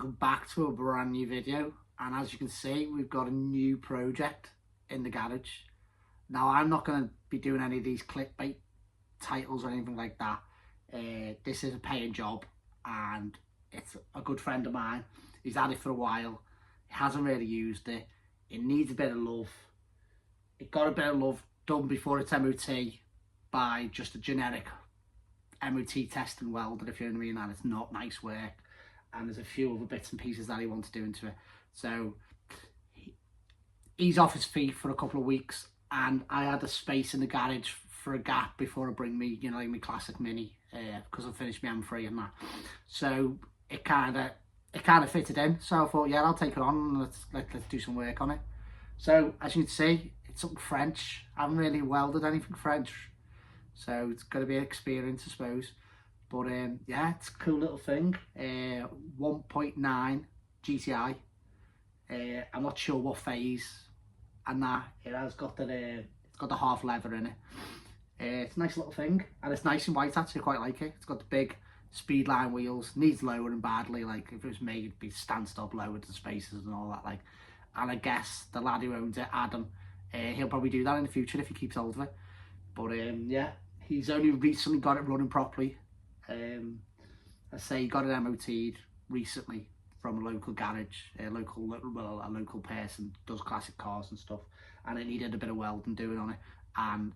welcome back to a brand new video. And as you can see, we've got a new project in the garage. Now, I'm not going to be doing any of these clickbait titles or anything like that. This is a paying job, and it's a good friend of mine. He's had it for a while. He hasn't really used it. It needs a bit of love. It got a bit of love done before its MOT by just a generic MOT test and welded, if you know what I mean, and it's not nice work. And there's a few other bits and pieces that he wants to do into it. So he's off his feet for a couple of weeks, and I had a space in the garage for a gap before I bring me, you know, like my classic Mini, because I finished my M3 and that. So it kind of fitted in. So I thought, yeah, I'll take it on and let's do some work on it. So as you can see, it's something French. I haven't really welded anything French, so it's going to be an experience, I suppose. But yeah, it's a cool little thing. 1.9 GTI. I'm not sure what phase and that. It has got the it's got the half leather in it. It's a nice little thing, and it's nice and white. Actually, I quite like it. It's got the big speed line wheels. Needs lowering badly. Like if it was me, it'd be stand stop, lowered to spaces and all that. Like, and I guess the lad who owns it, Adam, he'll probably do that in the future if he keeps hold of it. But yeah, he's only recently got it running properly. I say he got it MOT'd recently from a local garage, a local person does classic cars and stuff, and it needed a bit of welding doing on it, and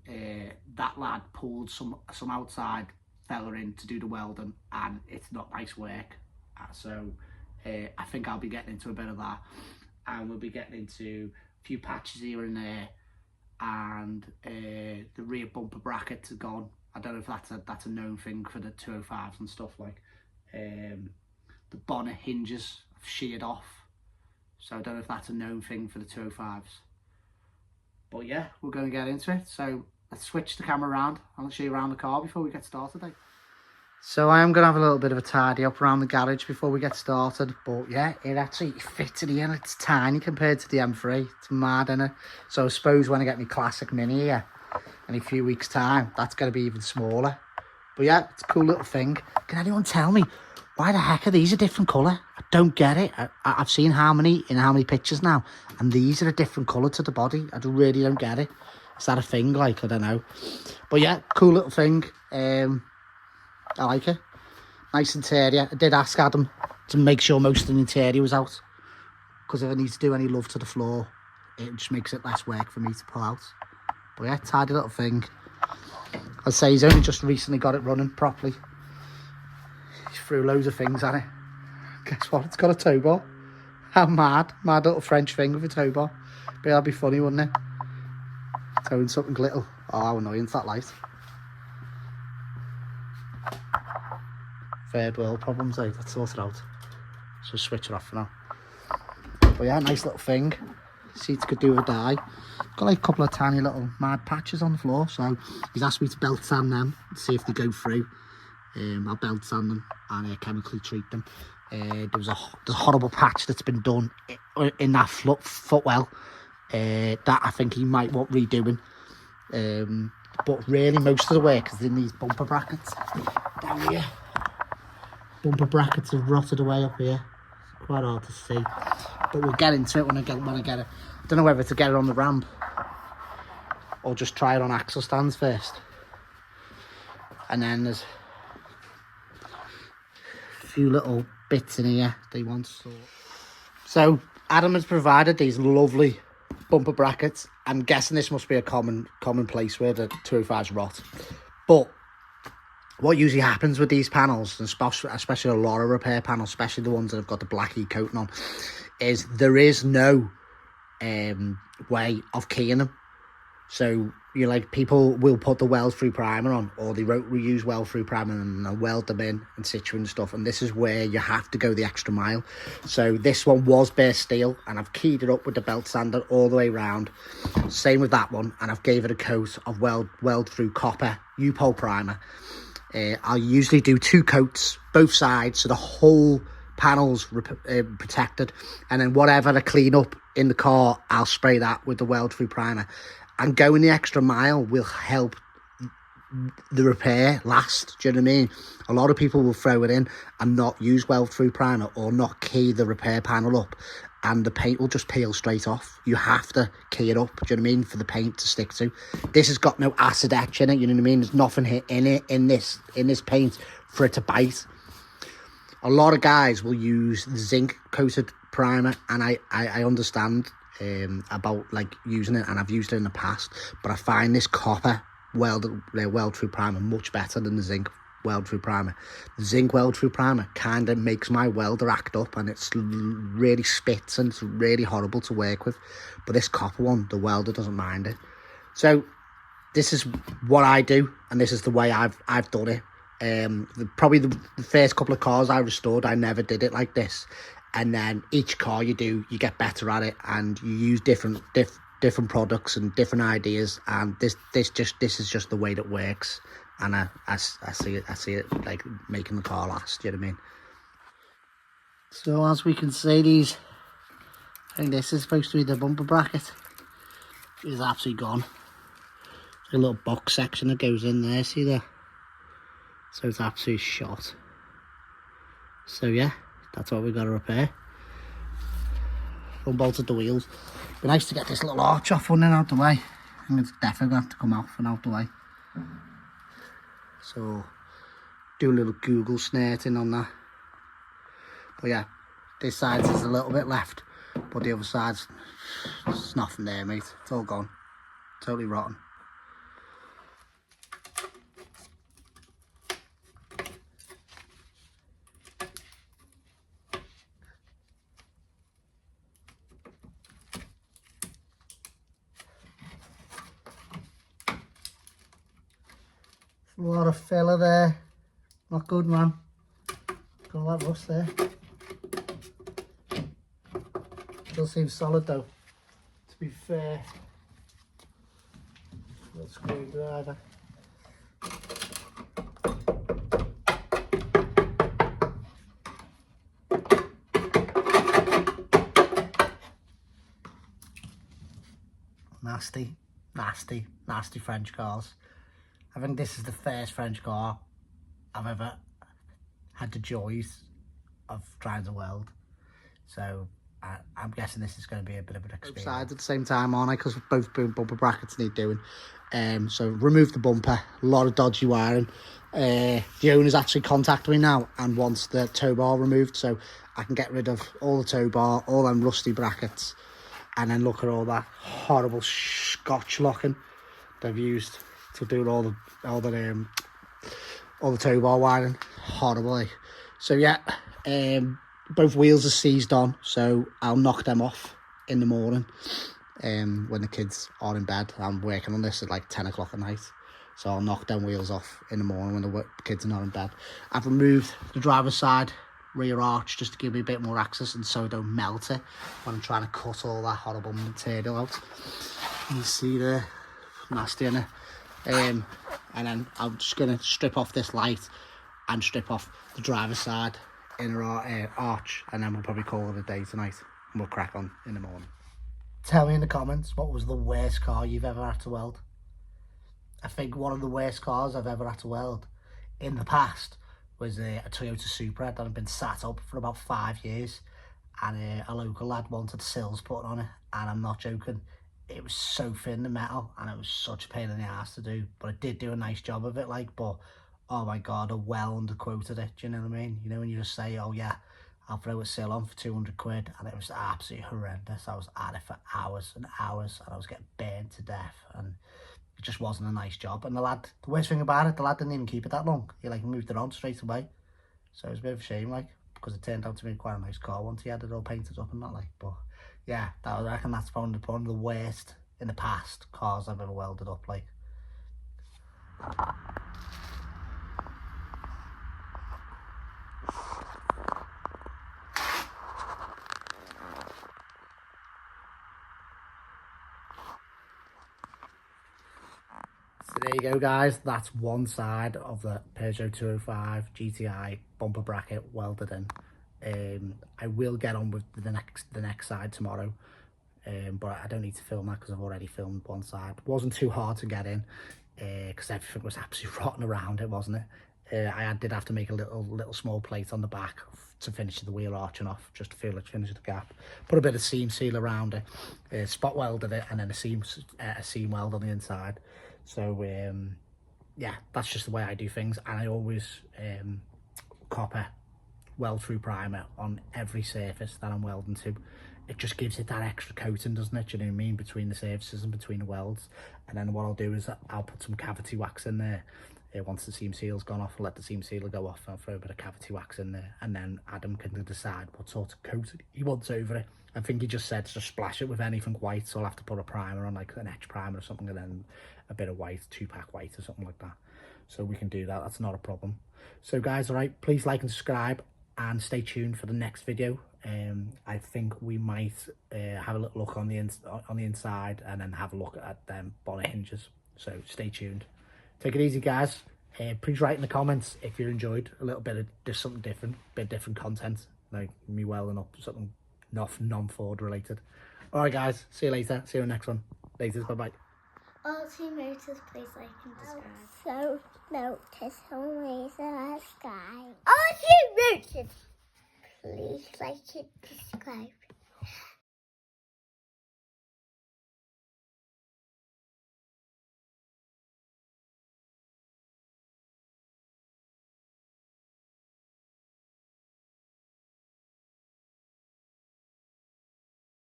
that lad pulled some outside fella in to do the welding, and it's not nice work. So I think I'll be getting into a bit of that, and we'll be getting into a few patches here and there, and the rear bumper brackets are gone. I don't know if that's a known thing for the 205s and stuff. Like the bonnet hinges have sheared off, so I don't know if that's a known thing for the 205s. But yeah, we're going to get into it. So let's switch the camera around and I'll show you around the car before we get started. So I am going to have a little bit of a tidy up around the garage before we get started. But yeah, it actually fits in here. It's tiny compared to the M3. It's mad, isn't it? So I suppose when I get my classic Mini here in a few weeks' time, that's going to be even smaller. But yeah, it's a cool little thing. Can anyone tell me why the heck are these a different colour? I don't get it. I've seen how many pictures now, and these are a different colour to the body. I really don't get it. Is that a thing? Like, I don't know. But yeah, cool little thing. I like it. Nice interior. I did ask Adam to make sure most of the interior was out, because if I need to do any love to the floor, it just makes it less work for me to pull out. But yeah, tidy little thing. I'd say he's only just recently got it running properly. He's threw loads of things at it. Guess what? It's got a tow bar. How mad. Mad little French thing with a tow bar. But that'd be funny, wouldn't it? Towing something little. Oh, how annoying is that light? Third world problems, eh? That's sorted out. So switch it off for now. But yeah, nice little thing. Seats could do with a dye. Got like a couple of tiny little mad patches on the floor, so he's asked me to belt sand them and see if they go through. I'll belt sand them and chemically treat them. There's a horrible patch that's been done in that footwell that I think he might want redoing. But really most of the work is in these bumper brackets down here. Bumper brackets have rotted away up here. It's quite hard to see, but we'll get into it when I get it. I don't know whether to get it on the ramp or just try it on axle stands first. And then there's a few little bits in here they want to sort. So Adam has provided these lovely bumper brackets. I'm guessing this must be a common place where the 205s rot. But what usually happens with these panels, and especially a lot of repair panels, especially the ones that have got the black coating on, is there is no way of keying them. So you like, people will put the weld through primer on, or they reuse weld through primer and they'll weld them in situ and stuff, and this is where you have to go the extra mile. So this one was bare steel, and I've keyed it up with the belt sander all the way around. Same with that one, and I've gave it a coat of weld through copper U-pole primer. I'll usually do 2 coats both sides, so the whole panel's protected, and then whatever I clean up in the car, I'll spray that with the weld through primer. And going the extra mile will help the repair last. Do you know what I mean? A lot of people will throw it in and not use weld through primer or not key the repair panel up, and the paint will just peel straight off. You have to key it up, do you know what I mean, for the paint to stick to. This has got no acid etch in it, you know what I mean? There's nothing in this paint for it to bite. A lot of guys will use the zinc coated primer, and I understand about like using it, and I've used it in the past, but I find this copper weld through primer much better than the zinc weld through primer. The zinc weld through primer kind of makes my welder act up, and it's really spits and it's really horrible to work with. But this copper one, the welder doesn't mind it. So this is what I do, and this is the way I've done it. Probably the first couple of cars I restored, I never did it like this, and then each car you do, you get better at it, and you use different products and different ideas, and this is just the way that works. And I see it like making the car last, you know what I mean? So as we can see, I think this is supposed to be the bumper bracket. It's absolutely gone. There's a little box section that goes in there, see there? So it's absolutely shot. So yeah, that's what we've got to repair. Unbolted the wheels. Be nice to get this little arch off running out the way. I think it's definitely got to come off and out the way. So do a little Google snerting on that. But yeah, this side is a little bit left, but the other side's there's nothing there, mate. It's all gone. Totally rotten. A lot of filler there. Not good, man. Got a lot of rust there. Still seems solid though, to be fair. Little screwdriver. Nasty French cars. I think this is the first French car I've ever had the joys of trying to weld. So I'm guessing this is going to be a bit of an experience. Both sides at the same time, aren't I? Because both bumper brackets need doing. So remove the bumper. A lot of dodgy wiring. The owner's actually contacted me now and wants the tow bar removed, so I can get rid of all the tow bar, all them rusty brackets, and then look at all that horrible scotch locking they've used to do all the tow bar wiring. Horrible. So yeah, both wheels are seized on, so I'll knock them off in the morning when the kids are in bed. I'm working on this at like 10 o'clock at night, so I'll knock them wheels off in the morning when the kids are not in bed. I've removed the driver's side rear arch just to give me a bit more access, and so I don't melt it when I'm trying to cut all that horrible material out. You see there, nasty in it. And then I'm just going to strip off this light and strip off the driver's side inner arch, and then we'll probably call it a day tonight, and we'll crack on in the morning. Tell me in the comments, what was the worst car you've ever had to weld? I think one of the worst cars I've ever had to weld in the past was a Toyota Supra that had been sat up for about 5 years, and a local lad wanted sills put on it, and I'm not joking, it was so thin, the metal, and it was such a pain in the ass to do, but it did do a nice job of it, like, but oh my god, I well underquoted it, do you know what I mean? You know when you just say, oh yeah, I'll throw a sill on for 200 quid, and it was absolutely horrendous. I was at it for hours and hours, and I was getting burnt to death, and it just wasn't a nice job. And the worst thing about it, the lad didn't even keep it that long. He like moved it on straight away, so it was a bit of a shame, like, because it turned out to be quite a nice car once he had it all painted up and that, like. But yeah, I reckon that's probably one of the worst in the past cars I've ever welded up, like. So there you go, guys, that's one side of the Peugeot 205 GTI bumper bracket welded in. I will get on with the next side tomorrow, but I don't need to film that because I've already filmed one side. It wasn't too hard to get in. because everything was absolutely rotten around it, wasn't it? Did have to make a little small plate on the back to finish the wheel arching off, just to feel like finish the gap. Put a bit of seam seal around it, spot welded it, and then a seam weld on the inside. So yeah, that's just the way I do things, and I always copper weld through primer on every surface that I'm welding to. It just gives it that extra coating, doesn't it? Do you know what I mean? Between the surfaces and between the welds. And then what I'll do is I'll put some cavity wax in there. Once the seam seal's gone off, I'll let the seam sealer go off and I'll throw a bit of cavity wax in there. And then Adam can decide what sort of coat he wants over it. I think he just said to splash it with anything white, so I'll have to put a primer on, like an etch primer or something, and then a bit of white, 2-pack white or something like that. So we can do that, that's not a problem. So guys, all right, please like and subscribe and stay tuned for the next video. I think we might have a little look on the inside and then have a look at them bonnet hinges. So stay tuned. Take it easy, guys. Please write in the comments if you enjoyed a little bit of just something different, different content, like me welding up something non-Ford related. All right, guys. See you later. See you in the next one. Later. Bye bye. Motors, please like and subscribe. So notice always the sky. Motors, please like and subscribe.